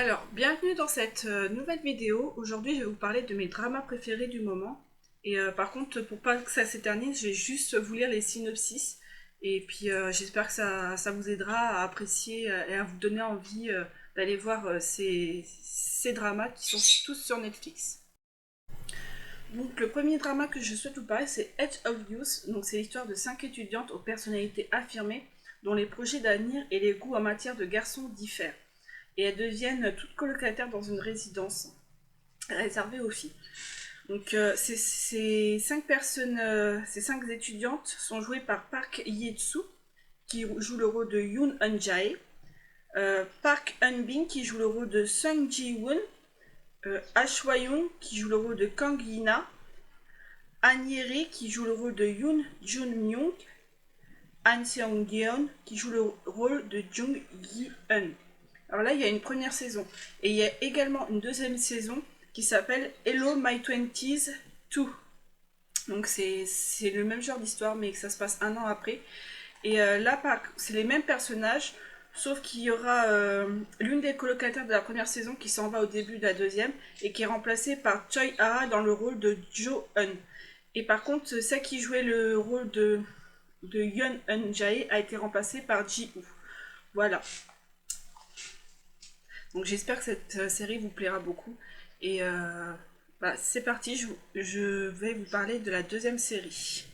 Alors, bienvenue dans cette nouvelle vidéo. Aujourd'hui, je vais vous parler de mes dramas préférés du moment. Et par contre, pour pas que ça s'éternise, je vais juste vous lire les synopsis. Et puis, j'espère que ça vous aidera à apprécier et à vous donner envie d'aller voir ces dramas qui sont tous sur Netflix. Donc, le premier drama que je souhaite vous parler, c'est Edge of Youth. Donc, c'est l'histoire de 5 étudiantes aux personnalités affirmées, dont les projets d'avenir et les goûts en matière de garçons diffèrent. Et elles deviennent toutes colocataires dans une résidence réservée aux filles. Donc ces 5 personnes, ces 5 étudiantes sont jouées par Park Hye-soo qui joue le rôle de Yoon Eun-jae, Park Eun-bin qui joue le rôle de Sung Ji-woon, Ah Choi-young qui joue le rôle de Kang Yi-na, Han Ye-ri qui joue le rôle de Yoon Jun-myung, Han Seong-yeon qui joue le rôle de Jung Gi-eun. Alors là, il y a une première saison. Et il y a également une deuxième saison qui s'appelle Hello My Twenties 2. Donc c'est le même genre d'histoire, mais que ça se passe un an après. Et là, c'est les mêmes personnages, sauf qu'il y aura l'une des colocataires de la première saison qui s'en va au début de la deuxième et qui est remplacée par Choi Ha dans le rôle de Jo-eun. Et par contre, celle qui jouait le rôle de Yoon Eun-jae a été remplacée par Ji-woo. Voilà. Donc j'espère que cette série vous plaira beaucoup. Et c'est parti, je vais vous parler de la deuxième série.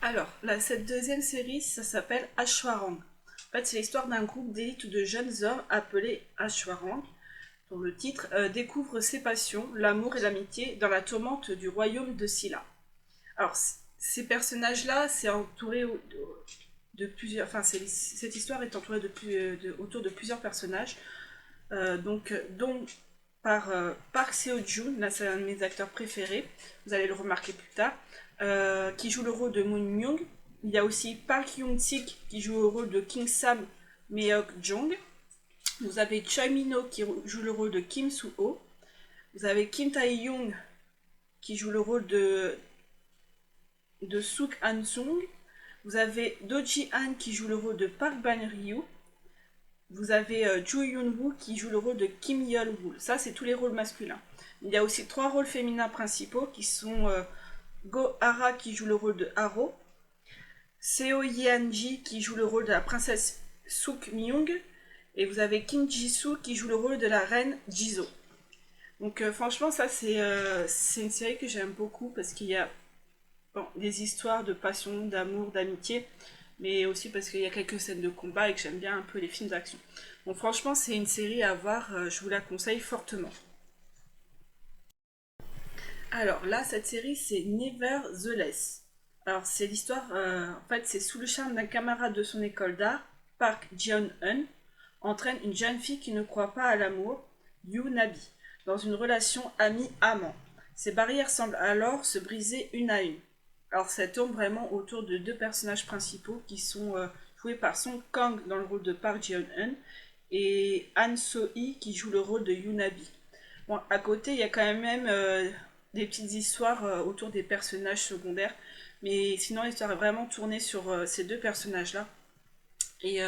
Alors, cette deuxième série, ça s'appelle Ashwarang. En fait, c'est l'histoire d'un groupe d'élite de jeunes hommes appelés Ashwarang, dont le titre découvre ses passions, l'amour et l'amitié dans la tourmente du royaume de Silla. Alors, ces personnages-là, c'est entouré de plusieurs... Enfin, cette histoire est entourée autour de plusieurs personnages. Dont par Park Seo-joon, là c'est un de mes acteurs préférés, vous allez le remarquer plus tard, qui joue le rôle de Moon Myung. Il y a aussi Park Yoon-sik qui joue le rôle de King Sam Meok Jong. Vous avez Choi Min-ho qui joue le rôle de Kim Soo-ho. Vous avez Kim Tae-young qui joue le rôle de Suk Han-sung. Vous avez Do Ji-han qui joue le rôle de Park Ban-ryu. Vous avez Joo Yoon-woo qui joue le rôle de Kim Yeol-woo. Ça, c'est tous les rôles masculins. Il y a aussi 3 rôles féminins principaux qui sont Go Hara qui joue le rôle de Haro, Seo Yeon-ji qui joue le rôle de la princesse Suk Myung, et vous avez Kim Ji-soo qui joue le rôle de la reine Jizo. Donc franchement, ça c'est une série que j'aime beaucoup parce qu'il y a des histoires de passion, d'amour, d'amitié, mais aussi parce qu'il y a quelques scènes de combat et que j'aime bien un peu les films d'action. Donc franchement, c'est une série à voir, je vous la conseille fortement. Alors là, cette série, c'est Nevertheless. Alors c'est l'histoire, en fait, c'est sous le charme d'un camarade de son école d'art, Park Jeon-eun, entraîne une jeune fille qui ne croit pas à l'amour, Yoo Nabi, dans une relation ami-amant. Ces barrières semblent alors se briser une à une. Alors ça tourne vraiment autour de 2 personnages principaux qui sont joués par Song Kang dans le rôle de Park Jeon-eun et Han So-hee qui joue le rôle de Yunabi. Bon, à côté, il y a quand même des petites histoires autour des personnages secondaires, mais sinon l'histoire est vraiment tournée sur ces 2 personnages-là. Et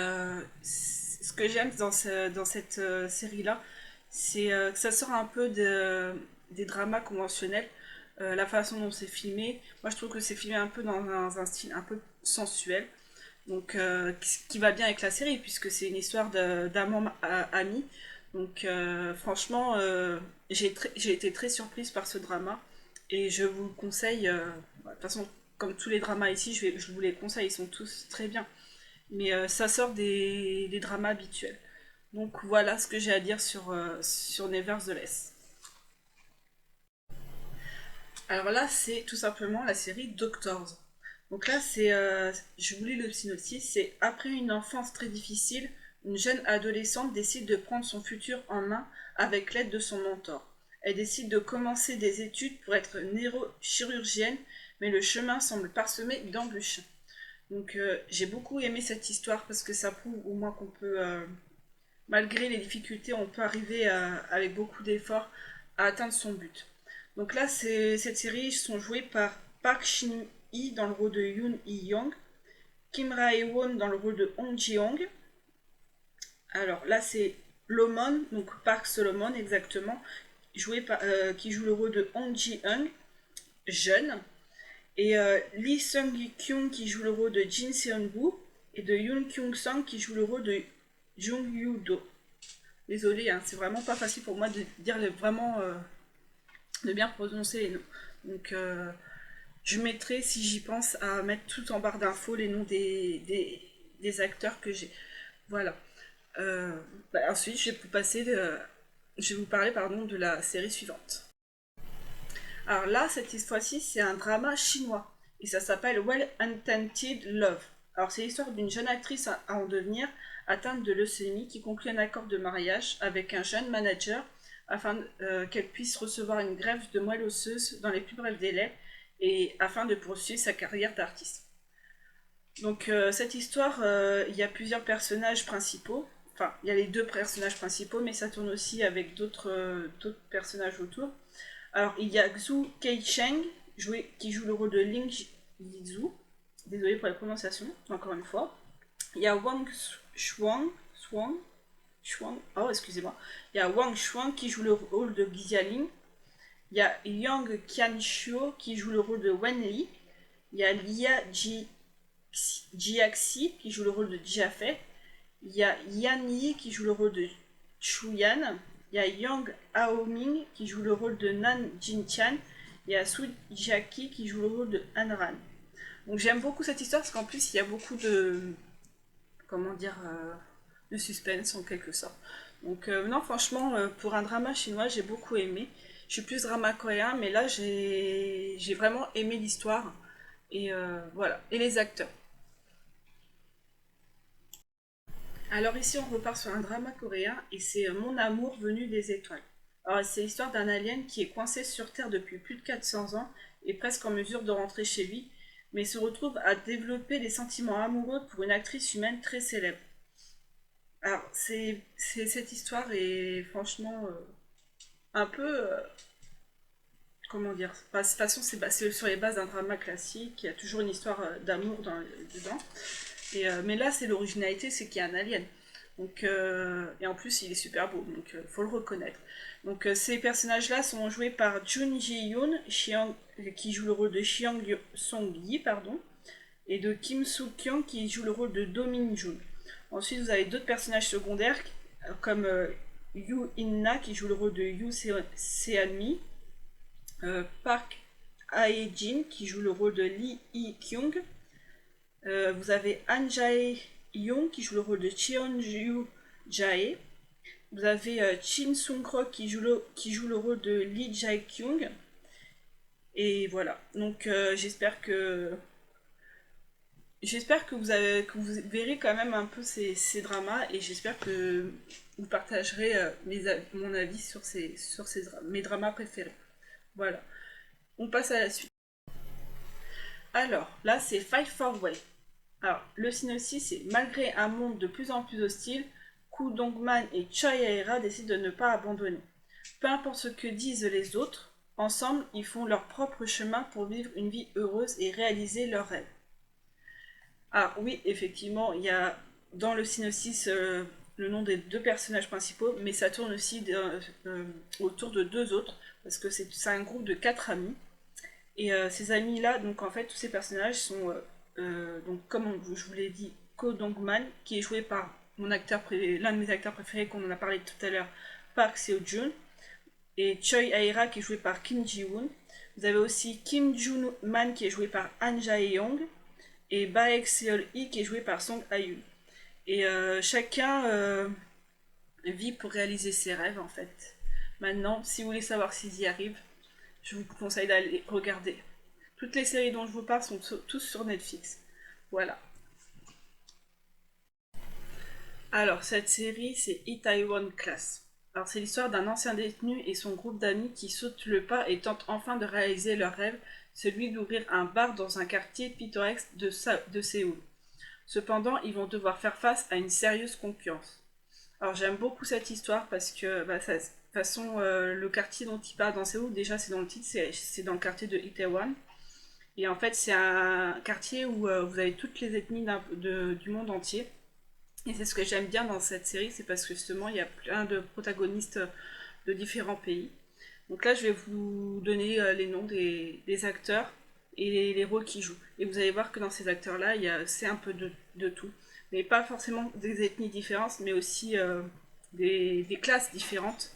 ce que j'aime dans cette série-là, c'est que ça sort un peu des dramas conventionnels. La façon dont c'est filmé, moi je trouve que c'est filmé un peu dans un style un peu sensuel, donc qui va bien avec la série puisque c'est une histoire d'amant ami. Donc franchement, j'ai été très surprise par ce drama et je vous le conseille. De toute façon, comme tous les dramas ici, je vous les conseille, ils sont tous très bien. Mais ça sort des dramas habituels. Donc voilà ce que j'ai à dire sur Nevertheless. Alors là, c'est tout simplement la série Doctors. Donc là, je vous lis le synopsis, c'est après une enfance très difficile, une jeune adolescente décide de prendre son futur en main avec l'aide de son mentor. Elle décide de commencer des études pour être neurochirurgienne, mais le chemin semble parsemé d'embûches. Donc j'ai beaucoup aimé cette histoire parce que ça prouve au moins qu'on peut, malgré les difficultés, on peut arriver avec beaucoup d'efforts à atteindre son but. Donc là, cette série sont jouées par Park Shin-hee dans le rôle de Yoon Hee-young, Kim Rae-won dans le rôle de Hong Ji-young. Alors là, c'est Lomon, donc Park Solomon exactement, qui joue le rôle de Hong Ji-eun, jeune, et Lee Sung-kyung qui joue le rôle de Jin Seon-woo, et de Yoon Kyung-sung qui joue le rôle de Jung Yoo-do. Désolée, hein, c'est vraiment pas facile pour moi de dire vraiment de bien prononcer les noms. Donc je mettrai, si j'y pense, à mettre tout en barre d'infos les noms des acteurs que j'ai. Voilà. Euh, ensuite, je vais vous parler pardon, de la série suivante. Alors là, cette fois-ci, c'est un drama chinois. Et ça s'appelle Well Intended Love. Alors c'est l'histoire d'une jeune actrice à en devenir, atteinte de leucémie, qui conclut un accord de mariage avec un jeune manager afin qu'elle puisse recevoir une greffe de moelle osseuse dans les plus brefs délais et afin de poursuivre sa carrière d'artiste. Donc cette histoire, il y a plusieurs personnages principaux. Enfin, il y a les deux personnages principaux, mais ça tourne aussi avec d'autres personnages autour. Alors, il y a Xu Keicheng, qui joue le rôle de Ling Yizhu. Désolé pour la prononciation, encore une fois. Il y a Wang Shuang. Oh, excusez-moi. Il y a Wang Shuang qui joue le rôle de Xialing. Il y a Yang Qianxiu qui joue le rôle de Wen Li. Il y a Lia Jiaxi qui joue le rôle de Jiafei. Il y a Yan Yi qui joue le rôle de Chuyan. Il y a Yang Haoming qui joue le rôle de Nan Jintian. Il y a Su Jiaqi qui joue le rôle de Han Ran. Donc j'aime beaucoup cette histoire parce qu'en plus il y a beaucoup de de suspense en quelque sorte. Donc non franchement pour un drama chinois j'ai beaucoup aimé. Je suis plus drama coréen mais là j'ai vraiment aimé l'histoire et voilà et les acteurs. Alors ici, on repart sur un drama coréen et c'est Mon amour venu des étoiles. Alors c'est l'histoire d'un alien qui est coincé sur Terre depuis plus de 400 ans et presque en mesure de rentrer chez lui, mais se retrouve à développer des sentiments amoureux pour une actrice humaine très célèbre. Alors cette histoire est franchement un peu comment dire, de toute façon c'est basé sur les bases d'un drama classique, il y a toujours une histoire d'amour dedans. Mais là, c'est l'originalité, c'est qu'il y a un alien. Donc, et en plus, il est super beau, donc faut le reconnaître. Donc, ces personnages-là sont joués par Jun Ji-yoon, qui joue le rôle de Chiang Song-yi, pardon, et de Kim Soo-kyung, qui joue le rôle de Do Min-jun. Ensuite, vous avez d'autres personnages secondaires, comme Yoo In-na, qui joue le rôle de Yoo Sean-mi, Park Hae-jin, qui joue le rôle de Lee Hee-kyung, vous avez Han Jae-young qui joue le rôle de Cheon-ju Jae. Vous avez Shin Sung-krok qui joue le rôle de Lee Jae-kyung. Et voilà. Donc j'espère que vous verrez quand même un peu ces dramas et j'espère que vous partagerez mon avis sur mes dramas préférés. Voilà. On passe à la suite. Alors, là, c'est Fight for Way. Alors, le synopsis, c'est malgré un monde de plus en plus hostile, Koo Dong-man et Choi Ae-ra décident de ne pas abandonner. Peu importe ce que disent les autres, ensemble, ils font leur propre chemin pour vivre une vie heureuse et réaliser leurs rêves. Ah oui, effectivement, il y a dans le synopsis le nom des deux personnages principaux, mais ça tourne aussi autour de deux autres, parce que c'est un groupe de 4 amis. Et ces amis-là, donc en fait, tous ces personnages sont, donc comme je vous l'ai dit, Ko Dong-man, qui est joué par l'un de mes acteurs préférés, qu'on en a parlé tout à l'heure, Park Seo-joon, et Choi Ae-ra, qui est joué par Kim Ji-woon. Vous avez aussi Kim Jun-man, qui est joué par Han Jae-young, et Baek Seol-hee, qui est joué par Song Ha-yoon. Et chacun vit pour réaliser ses rêves, en fait. Maintenant, si vous voulez savoir s'ils y arrivent, je vous conseille d'aller regarder. Toutes les séries dont je vous parle sont tous sur Netflix. Voilà. Alors, cette série, c'est Itaewon Class. Alors, c'est l'histoire d'un ancien détenu et son groupe d'amis qui sautent le pas et tentent enfin de réaliser leur rêve, celui d'ouvrir un bar dans un quartier pittoresque de Séoul. Cependant, ils vont devoir faire face à une sérieuse concurrence. Alors, j'aime beaucoup cette histoire parce que, de toute façon, le quartier dont il parle dans Séoul, déjà, c'est dans le titre, c'est dans le quartier de Itaewon. Et en fait, c'est un quartier où vous avez toutes les ethnies du monde entier. Et c'est ce que j'aime bien dans cette série, c'est parce que justement il y a plein de protagonistes de différents pays. Donc là je vais vous donner les noms des acteurs et les rôles qu'ils jouent. Et vous allez voir que dans ces acteurs-là, c'est un peu de tout. Mais pas forcément des ethnies différentes, mais aussi des classes différentes,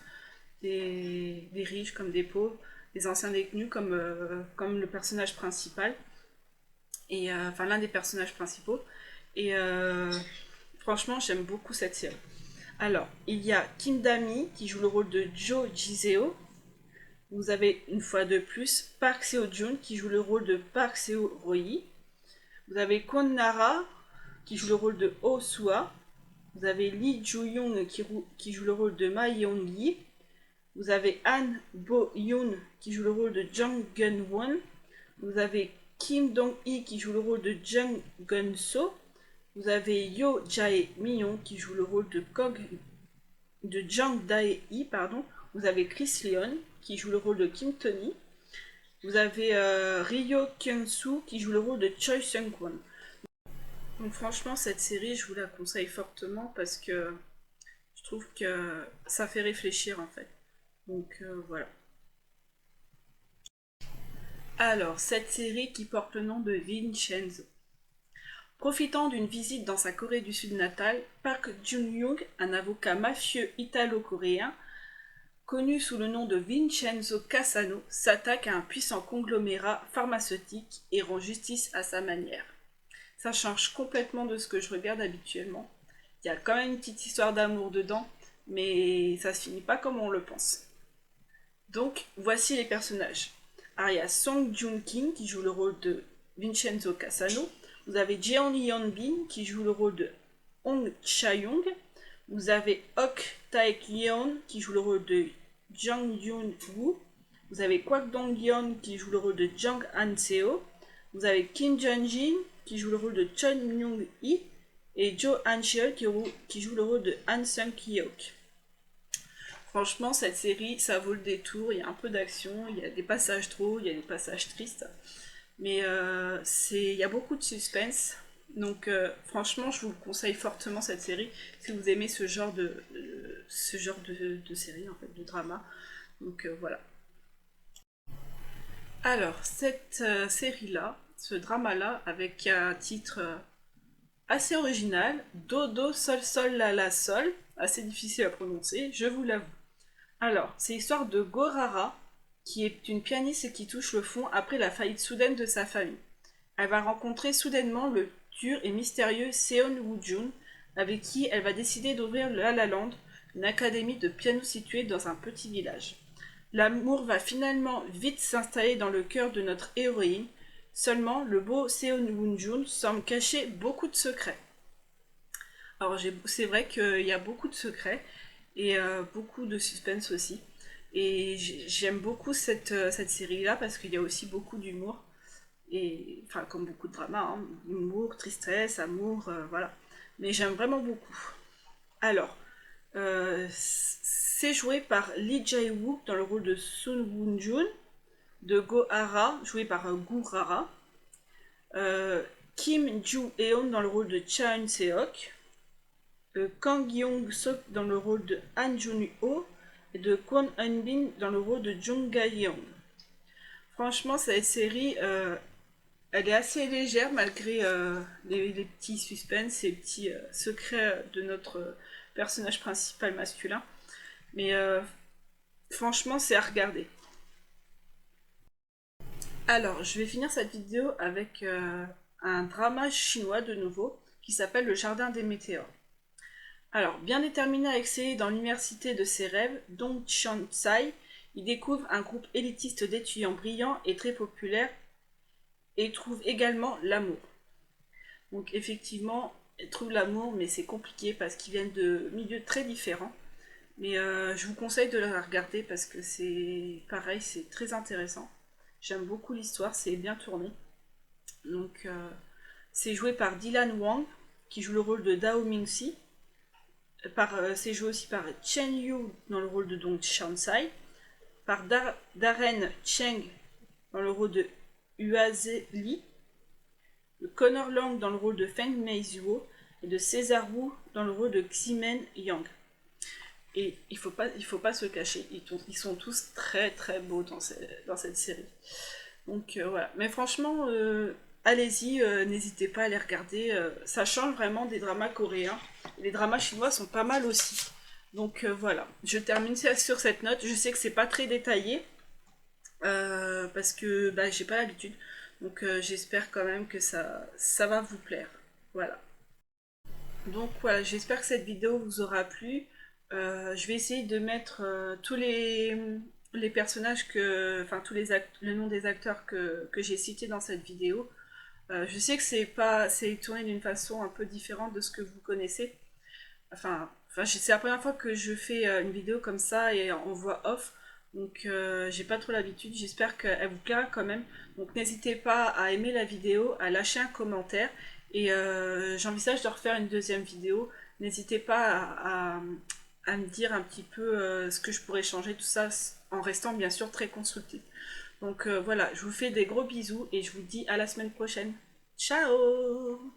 des riches comme des pauvres, des anciens détenus comme le personnage principal, et enfin l'un des personnages principaux. Et franchement, j'aime beaucoup cette série. Alors, il y a Kim Dami qui joue le rôle de Jo Ji-seo. Vous avez une fois de plus Park Seo-joon qui joue le rôle de Park Seo-royi. Vous avez Kwon Nara qui joue le rôle de Oh Soo-ah. Vous avez Lee Joo-young qui joue le rôle de Ma Yeon-gi. Vous avez Han Bo-yoon qui joue le rôle de Jung Gun-won. Vous avez Kim Dong-hee qui joue le rôle de Jung Gun-so. Vous avez Yo Jae-myung qui joue le rôle de Jang Dae-hee, pardon. Vous avez Chris Leon qui joue le rôle de Kim Tony. Vous avez Ryo Kyung-soo qui joue le rôle de Choi Seung-kwon. Donc franchement, cette série, je vous la conseille fortement parce que je trouve que ça fait réfléchir en fait. Donc voilà. Alors, cette série qui porte le nom de Vincenzo. Profitant d'une visite dans sa Corée du Sud natale, Park Jun-young, un avocat mafieux italo-coréen, connu sous le nom de Vincenzo Cassano, s'attaque à un puissant conglomérat pharmaceutique et rend justice à sa manière. Ça change complètement de ce que je regarde habituellement. Il y a quand même une petite histoire d'amour dedans, mais ça se finit pas comme on le pense. Donc, voici les personnages. Alors, il y a Song Joon-kim qui joue le rôle de Vincenzo Cassano. Vous avez Jeon Yeon-bin qui joue le rôle de Hong Cha-young. Vous avez Ok Taek-yeon qui joue le rôle de Jang Yoon-woo. Vous avez Kwak Dong-yeon qui joue le rôle de Jang Han-seo. Vous avez Kim Jun-jin qui joue le rôle de Chun Myung-hee. Et Jo Han-cheol qui joue le rôle de Han Sung-hyuk. Franchement, cette série, ça vaut le détour. Il y a un peu d'action, il y a des passages drôles, il y a des passages tristes. Mais il y a beaucoup de suspense. Donc franchement, je vous conseille fortement cette série si vous aimez ce genre de série, en fait, de drama. Donc voilà. Alors, cette série-là, ce drama-là, avec un titre assez original, Dodo Sol Sol La La Sol, assez difficile à prononcer, je vous l'avoue. Alors, c'est l'histoire de Gorara, qui est une pianiste qui touche le fond après la faillite soudaine de sa famille. Elle va rencontrer soudainement le dur et mystérieux Seon Woo-jun, avec qui elle va décider d'ouvrir le La La Land, une académie de piano située dans un petit village. L'amour va finalement vite s'installer dans le cœur de notre héroïne, seulement le beau Seon Woo-jun semble cacher beaucoup de secrets. Alors c'est vrai qu'il y a beaucoup de secrets et beaucoup de suspense aussi. Et j'aime beaucoup cette série-là parce qu'il y a aussi beaucoup d'humour. Et enfin, comme beaucoup de dramas, hein, humour, tristesse, amour, voilà. Mais j'aime vraiment beaucoup. Alors, c'est joué par Lee Jae-wook dans le rôle de Sun Woon-jun, de Go-hara, joué par Gu-rara, Kim Joo-eon dans le rôle de Cha Eun-seok, Kang Young-sok dans le rôle de Han Jun-ho, et de Kwon Eun-bin dans le rôle de Jung Ga-yeon. Franchement, cette série, elle est assez légère malgré les petits suspens et les petits secrets de notre personnage principal masculin. Mais franchement, c'est à regarder. Alors, je vais finir cette vidéo avec un drama chinois de nouveau qui s'appelle Le Jardin des Météores. Alors, bien déterminé à exceller dans l'université de ses rêves, Dong Chan-sai, il découvre un groupe élitiste d'étudiants brillants et très populaires et trouve également l'amour. Donc effectivement, il trouve l'amour, mais c'est compliqué parce qu'ils viennent de milieux très différents. Mais je vous conseille de la regarder parce que c'est pareil, c'est très intéressant. J'aime beaucoup l'histoire, c'est bien tourné. Donc c'est joué par Dylan Wang, qui joue le rôle de Dao Mingxi. C'est joué aussi par Chen Yu dans le rôle de Dong Shansai, par Darren Cheng dans le rôle de Huaze Li, Connor Lang dans le rôle de Feng Meizuo et de César Wu dans le rôle de Ximen Yang. Et il faut pas se le cacher, ils sont tous très très beaux dans cette série. Donc voilà, mais franchement, allez-y, n'hésitez pas à les regarder, ça change vraiment des dramas coréens. Les dramas chinois sont pas mal aussi. Donc voilà, je termine sur cette note. Je sais que c'est pas très détaillé, parce que bah, j'ai pas l'habitude. Donc j'espère quand même que ça va vous plaire. Voilà. Donc voilà, j'espère que cette vidéo vous aura plu. Je vais essayer de mettre tous les personnages enfin le nom des acteurs que j'ai cités dans cette vidéo. Je sais que c'est tourné d'une façon un peu différente de ce que vous connaissez. C'est la première fois que je fais une vidéo comme ça et en voix off. Donc j'ai pas trop l'habitude, j'espère qu'elle vous plaira quand même. Donc n'hésitez pas à aimer la vidéo, à lâcher un commentaire. Et j'envisage de refaire une deuxième vidéo. N'hésitez pas à me dire un petit peu ce que je pourrais changer, tout ça, en restant bien sûr très constructif. Donc voilà, je vous fais des gros bisous et je vous dis à la semaine prochaine. Ciao!